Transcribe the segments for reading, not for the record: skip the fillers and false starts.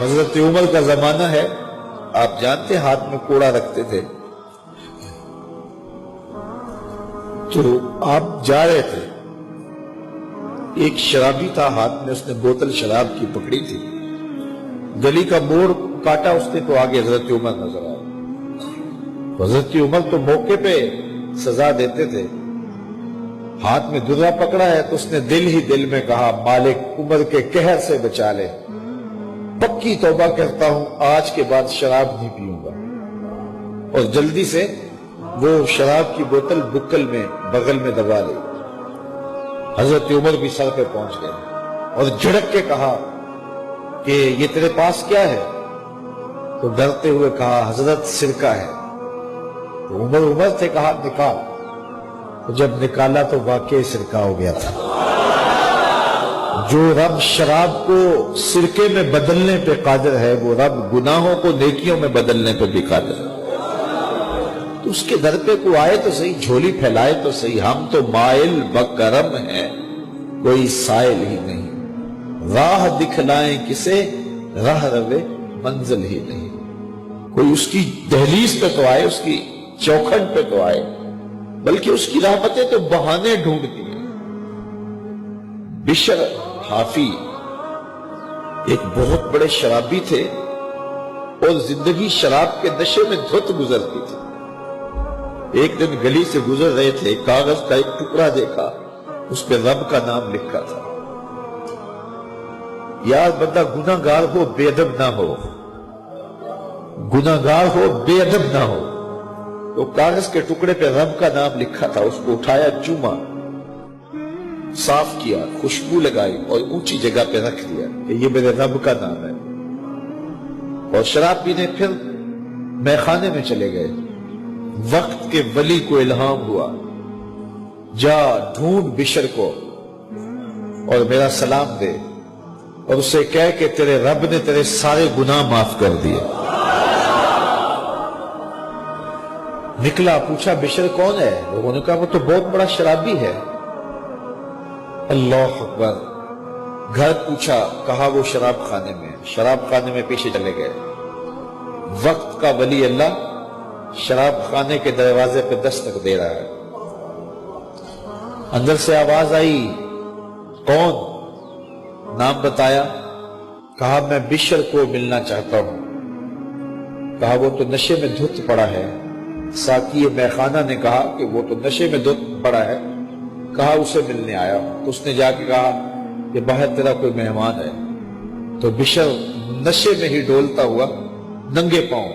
حضرت عمر کا زمانہ ہے، آپ جانتے ہاتھ میں کوڑا رکھتے تھے، تو آپ جا رہے تھے، ایک شرابی تھا، ہاتھ میں اس نے بوتل شراب کی پکڑی تھی، گلی کا موڑ کاٹا اس نے تو آگے حضرت عمر نظر آئے۔ حضرت عمر تو موقع پہ سزا دیتے تھے، ہاتھ میں درہ پکڑا ہے تو اس نے دل ہی دل میں کہا مالک عمر کے قہر سے بچا لے، پکی توبہ کرتا ہوں آج کے بعد شراب نہیں پیوں گا، اور جلدی سے وہ شراب کی بوتل بکل میں بغل میں دبا لی۔ حضرت عمر بھی سر پہ پہنچ گئے اور جھڑک کے کہا کہ یہ تیرے پاس کیا ہے؟ تو ڈرتے ہوئے کہا حضرت سرکہ ہے۔ تو عمر سے کہا نکال، تو جب نکالا تو واقعی سرکہ ہو گیا تھا۔ جو رب شراب کو سرکے میں بدلنے پہ قادر ہے، وہ رب گناہوں کو نیکیوں میں بدلنے پہ بھی قادر ہے۔ تو اس کے در پہ کوئی آئے تو صحیح، جھولی پھیلائے تو صحیح، ہم تو مائل بکرم ہیں، کوئی سائل ہی نہیں، راہ دکھلائیں کسے، راہ روے منزل ہی نہیں۔ کوئی اس کی دہلیز پہ تو آئے، اس کی چوکھٹ پہ تو آئے، بلکہ اس کی رحمتیں تو بہانے ڈھونڈتی ہیں۔ بشر حافی ایک بہت بڑے شرابی تھے اور زندگی شراب کے نشے میں دھت گزرتی تھی۔ ایک دن گلی سے گزر رہے تھے، کاغذ کا ایک ٹکڑا دیکھا، اس پہ رب کا نام لکھا تھا۔ یار بندہ گناہگار ہو بے ادب نہ ہو، گناہگار ہو بے ادب نہ ہو۔ تو کاغذ کے ٹکڑے پہ رب کا نام لکھا تھا، اس کو اٹھایا، چوما، صاف کیا، خوشبو لگائی اور اونچی جگہ پہ رکھ دیا کہ یہ میرے رب کا نام ہے، اور شراب پینے پھر میخانے میں چلے گئے۔ وقت کے ولی کو الہام ہوا، جا ڈھونڈ بشر کو اور میرا سلام دے اور اسے کہہ کہ تیرے رب نے تیرے سارے گناہ معاف کر دیے۔ نکلا، پوچھا بشر کون ہے؟ لوگوں نے کہا وہ تو بہت بڑا شرابی ہے۔ اللہ اکبر۔ گھر پوچھا، کہا وہ شراب خانے میں۔ شراب خانے میں پیچھے چلے گئے۔ وقت کا ولی اللہ شراب خانے کے دروازے پہ دستک دے رہا ہے۔ اندر سے آواز آئی، کون؟ نام بتایا، کہا میں بشر کو ملنا چاہتا ہوں۔ کہا وہ تو نشے میں دھت پڑا ہے۔ ساقی میخانہ نے کہا کہ وہ تو نشے میں دھت پڑا ہے، کہا اسے ملنے آیا ہوں۔ تو اس نے جا کے کہا کہ باہر تیرا کوئی مہمان ہے۔ تو بشر نشے میں ہی ڈولتا ہوا ننگے پاؤں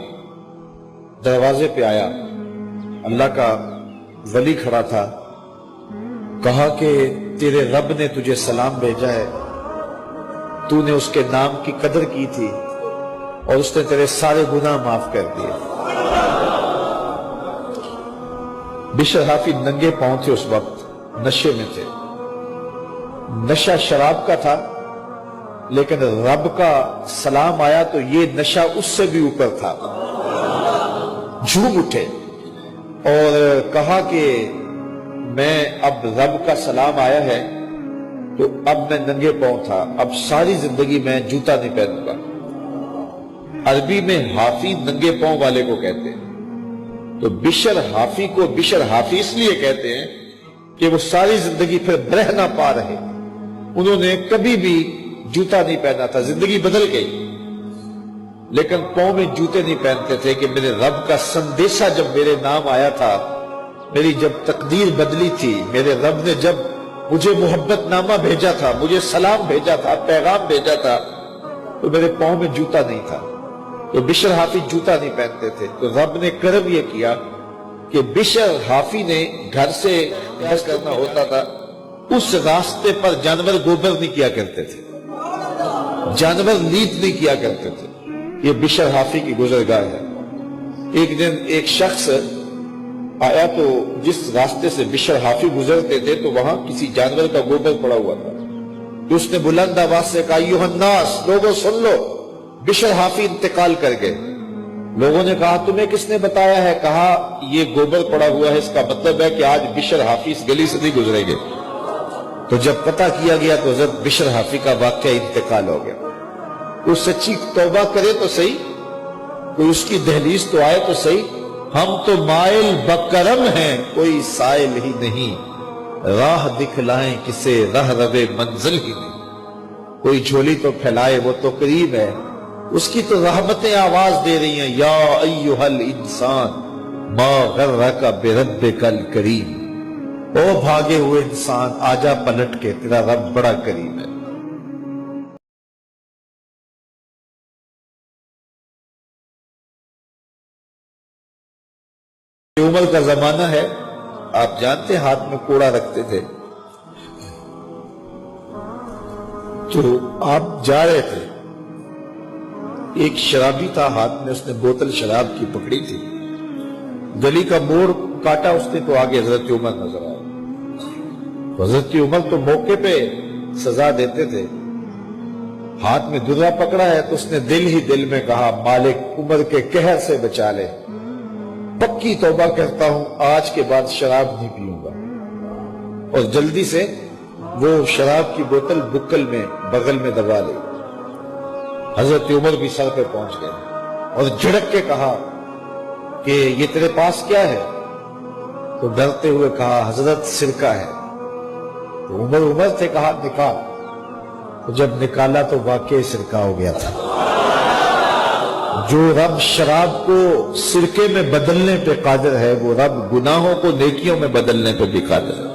دروازے پہ آیا۔ اللہ کا ولی کھڑا تھا، کہا کہ تیرے رب نے تجھے سلام بھیجا ہے، تو نے اس کے نام کی قدر کی تھی اور اس نے تیرے سارے گناہ معاف کر دیے۔ بشر حافی ننگے پاؤں تھے، اس وقت نشے میں تھے۔ نشہ شراب کا تھا، لیکن رب کا سلام آیا تو یہ نشہ اس سے بھی اوپر تھا۔ جھوم اٹھے اور کہا کہ میں اب رب کا سلام آیا ہے تو اب میں ننگے پاؤں تھا، اب ساری زندگی میں جوتا نہیں پہنوں گا۔ عربی میں حافی ننگے پاؤں والے کو کہتے ہیں، تو بشر حافی کو بشر حافی اس لیے کہتے ہیں کہ وہ ساری زندگی پھر برہنہ پا رہے، انہوں نے کبھی بھی جوتا نہیں پہنا تھا، زندگی بدل گئی، لیکن پاؤں میں جوتے نہیں پہنتے تھے کہ میرے رب کا سندیشہ جب میرے نام آیا تھا، میری جب تقدیر بدلی تھی، میرے رب نے جب مجھے محبت نامہ بھیجا تھا، مجھے سلام بھیجا تھا، پیغام بھیجا تھا، تو میرے پاؤں میں جوتا نہیں تھا۔ تو بشر حافی جوتا نہیں پہنتے تھے، تو رب نے کرم یہ کیا کہ بشر حافی نے گھر سے گھر کرنا ہوتا تھا، اس راستے پر جانور گوبر نہیں کیا کرتے تھے، جانور لیت نہیں کیا کرتے تھے۔ یہ بشر حافی کی گزرگاہ ہے۔ ایک دن ایک شخص آیا تو جس راستے سے بشر حافی گزرتے تھے تو وہاں کسی جانور کا گوبر پڑا ہوا تھا، تو اس نے بلند آواز سے کہا ایھا الناس، لوگوں سن لو، بشر حافی انتقال کر گئے۔ لوگوں نے کہا تمہیں کس نے بتایا ہے؟ کہا یہ گوبر پڑا ہوا ہے، اس کا مطلب ہے کہ آج بشر حافی اس گلی سے نہیں گزریں گے۔ تو جب پتہ کیا گیا تو حضرت بشر حافی کا واقعہ انتقال ہو گیا۔ کوئی سچی توبہ کرے تو صحیح، کوئی اس کی دہلیز تو آئے تو صحیح. ہم تو مائل بکرم ہیں، کوئی سائل ہی نہیں، راہ دکھلائیں کسے رہ روے منزل ہی نہیں. کوئی جھولی تو پھیلائے وہ تو قریب ہے، اس کی تو رحمتیں آواز دے رہی ہیں. یا ایھا الانسان ما غرک بربک الکریم، او بھاگے ہوئے انسان آجا پلٹ کے، تیرا رب بڑا کریم ہے. عمر کا زمانہ ہے، آپ جانتے ہاتھ میں کوڑا رکھتے تھے. تو آپ جا رہے تھے، ایک شرابی تھا ہاتھ میں، اس نے بوتل شراب کی پکڑی تھی. گلی کا موڑ کاٹا اس نے تو آگے حضرت عمر نظر آئے. حضرت عمر تو موقع پہ سزا دیتے تھے. ہاتھ میں درا پکڑا ہے تو اس نے دل ہی دل میں کہا مالک عمر کے قہر سے بچا لے، پکی توبہ کرتا ہوں آج کے بعد شراب نہیں پیوں گا. اور جلدی سے وہ شراب کی بوتل بکل میں بغل میں دبا لی. حضرت عمر بھی سر پہ پہنچ گئے اور جھڑک کے کہا کہ یہ تیرے پاس کیا ہے؟ تو ڈرتے ہوئے کہا حضرت سرکہ ہے. تو عمر سے کہا نکال. تو جب نکالا تو واقعی سرکہ ہو گیا تھا. جو رب شراب کو سرکے میں بدلنے پہ قادر ہے، وہ رب گناہوں کو نیکیوں میں بدلنے پہ بھی قادر ہے.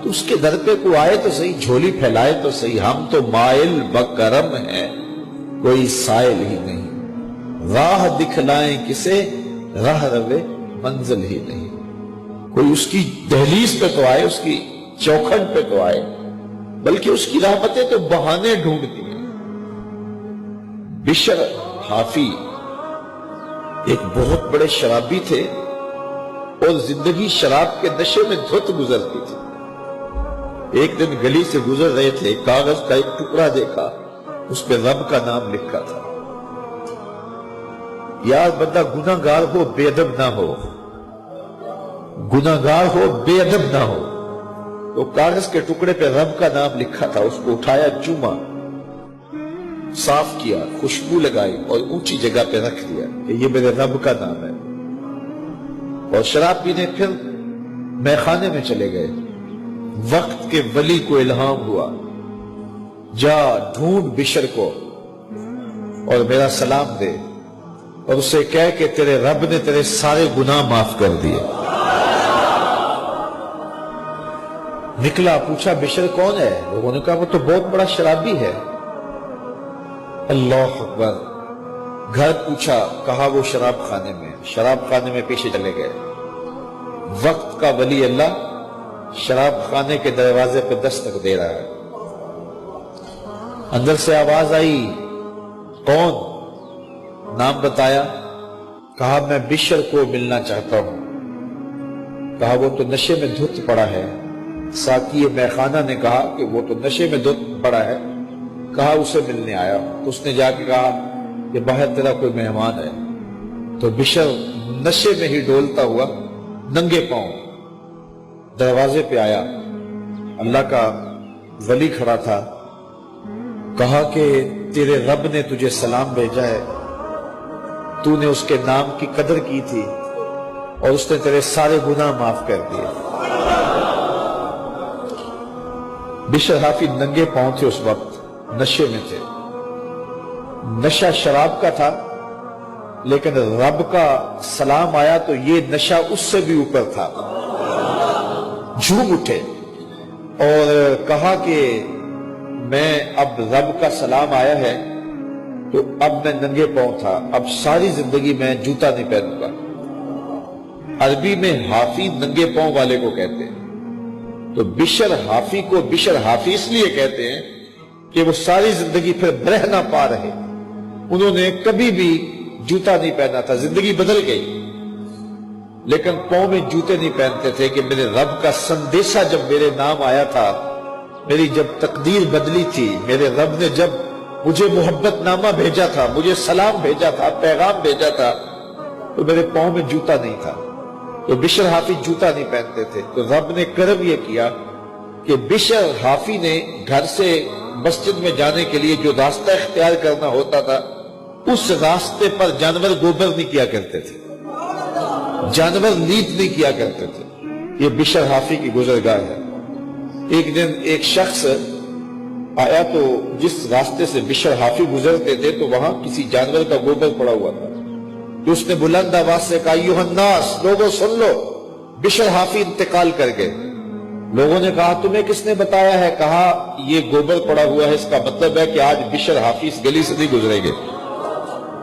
تو اس کے در پہ کوئی آئے تو صحیح، جھولی پھیلائے تو صحیح. ہم تو مائل بکرم ہیں، کوئی سائل ہی نہیں، راہ دکھلائیں کسے راہ روے منزل ہی نہیں. کوئی اس کی دہلیز پہ تو آئے، اس کی چوکھٹ پہ تو آئے، بلکہ اس کی رحمتیں تو بہانے ڈھونڈتی ہیں. بشر حافی ایک بہت بڑے شرابی تھے اور زندگی شراب کے نشے میں دھت گزرتی تھی. ایک دن گلی سے گزر رہے تھے، کاغذ کا ایک ٹکڑا دیکھا، اس پہ رب کا نام لکھا تھا. یار بندہ گناہ گار ہو بے ادب نہ ہو، گناہ گار ہو بے ادب نہ ہو. تو کاغذ کے ٹکڑے پہ رب کا نام لکھا تھا، اس کو اٹھایا، چوما، صاف کیا، خوشبو لگائی اور اونچی جگہ پہ رکھ دیا کہ یہ میرے رب کا نام ہے. اور شراب پینے پھر میخانے میں چلے گئے. وقت کے ولی کو الہام ہوا، جا ڈھونڈ بشر کو اور میرا سلام دے اور اسے کہہ کہ تیرے رب نے تیرے سارے گناہ معاف کر دیے. نکلا، پوچھا بشر کون ہے؟ لوگوں نے کہا وہ تو بہت بڑا شرابی ہے. اللہ اکبر. گھر پوچھا، کہا وہ شراب خانے میں. شراب خانے میں پیچھے چلے گئے. وقت کا ولی اللہ شراب خانے کے دروازے پہ دستک دے رہا ہے. اندر سے آواز آئی، کون؟ نام بتایا. کہا میں بشر کو ملنا چاہتا ہوں. کہا وہ تو نشے میں دھت پڑا ہے. ساقی میخانہ نے کہا کہ وہ تو نشے میں دھت پڑا ہے. کہا اسے ملنے آیا ہوں. تو اس نے جا کے کہا کہ باہر تیرا کوئی مہمان ہے. تو بشر نشے میں ہی ڈولتا ہوا ننگے پاؤں دروازے پہ آیا. اللہ کا ولی کھڑا تھا. کہا کہ تیرے رب نے تجھے سلام بھیجا ہے، تو نے اس کے نام کی قدر کی تھی اور اس نے تیرے سارے گناہ معاف کر دیے. بشر حافی ننگے پاؤں تھے، اس وقت نشے میں تھے. نشہ شراب کا تھا، لیکن رب کا سلام آیا تو یہ نشہ اس سے بھی اوپر تھا. جھوم اٹھے اور کہا کہ میں اب رب کا سلام آیا ہے تو اب میں ننگے پاؤں تھا، اب ساری زندگی میں جوتا نہیں پہنوں گا. عربی میں حافی ننگے پاؤں والے کو کہتے ہیں. تو بشر حافی کو بشر حافی اس لیے کہتے ہیں کہ وہ ساری زندگی پھر برہ نہ پا رہے. انہوں نے کبھی بھی جوتا نہیں پہنا تھا، زندگی بدل گئی، لیکن پاؤں میں جوتے نہیں پہنتے تھے کہ میرے رب کا سندیشہ جب میرے نام آیا تھا، میری جب تقدیر بدلی تھی، میرے رب نے جب مجھے محبت نامہ بھیجا تھا، مجھے سلام بھیجا تھا، پیغام بھیجا تھا، تو میرے پاؤں میں جوتا نہیں تھا. تو بشر حافی جوتا نہیں پہنتے تھے. تو رب نے کرم یہ کیا کہ بشر حافی نے گھر سے مسجد میں جانے کے لیے جو راستہ اختیار کرنا ہوتا تھا اس راستے پر جانور گوبر نہیں کیا کرتے تھے، جانور لیت نہیں کیا کرتے تھے۔ یہ بشر حافی کی گزرگاہ ہے۔ ایک دن ایک شخص آیا تو جس راستے سے بشر حافی گزرتے تھے تو وہاں کسی جانور کا گوبر پڑا ہوا تھا، تو اس نے بلند آواز سے کہا ایھا الناس، لوگوں سن لو، بشر حافی انتقال کر گئے۔ لوگوں نے کہا تمہیں کس نے بتایا ہے؟ کہا یہ گوبر پڑا ہوا ہے، اس کا مطلب ہے کہ آج بشر حافی اس گلی سے نہیں گزریں گے۔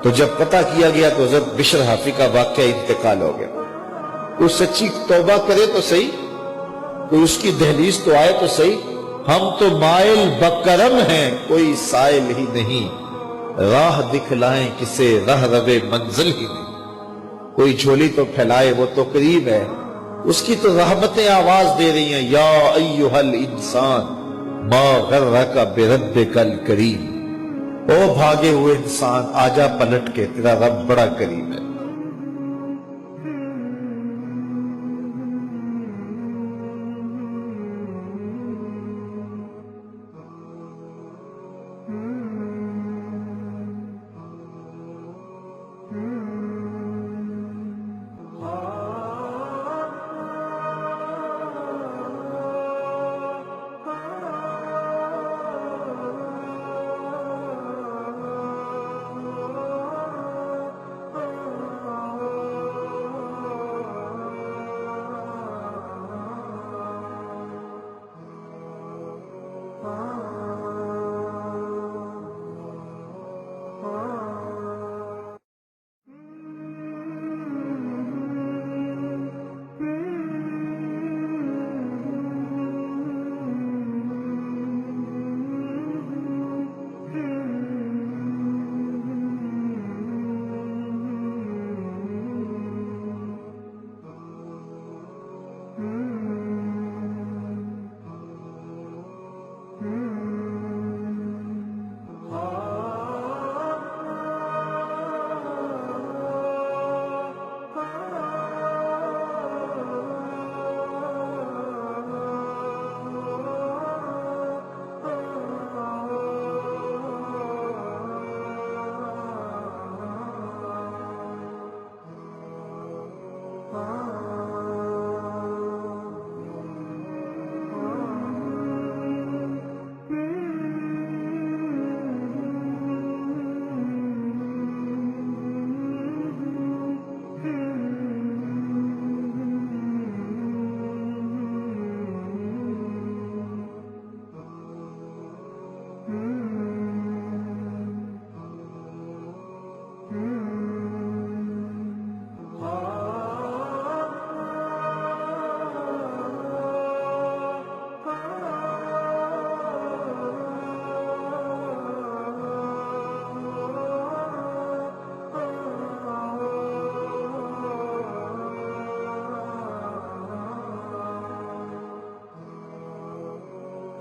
تو جب پتہ کیا گیا تو حضرت بشر حافی کا واقعہ انتقال ہو گیا۔ کوئی سچی توبہ کرے تو صحیح، کوئی اس کی دہلیز تو آئے تو صحیح۔ ہم تو مائل بکرم ہیں، کوئی سائل ہی نہیں، راہ دکھلائیں کسے رہ روے منزل ہی نہیں۔ کوئی جھولی تو پھیلائے وہ تو قریب ہے، اس کی تو رحمتیں آواز دے رہی ہیں، یا ایھا الانسان ما غرک بربک الکریم، او بھاگے ہوئے انسان آجا پلٹ کے، تیرا رب بڑا کریم ہے۔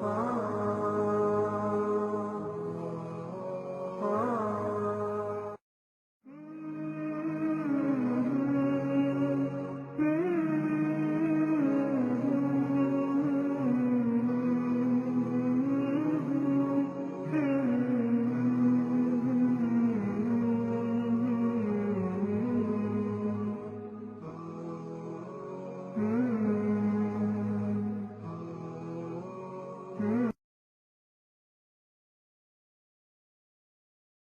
Ah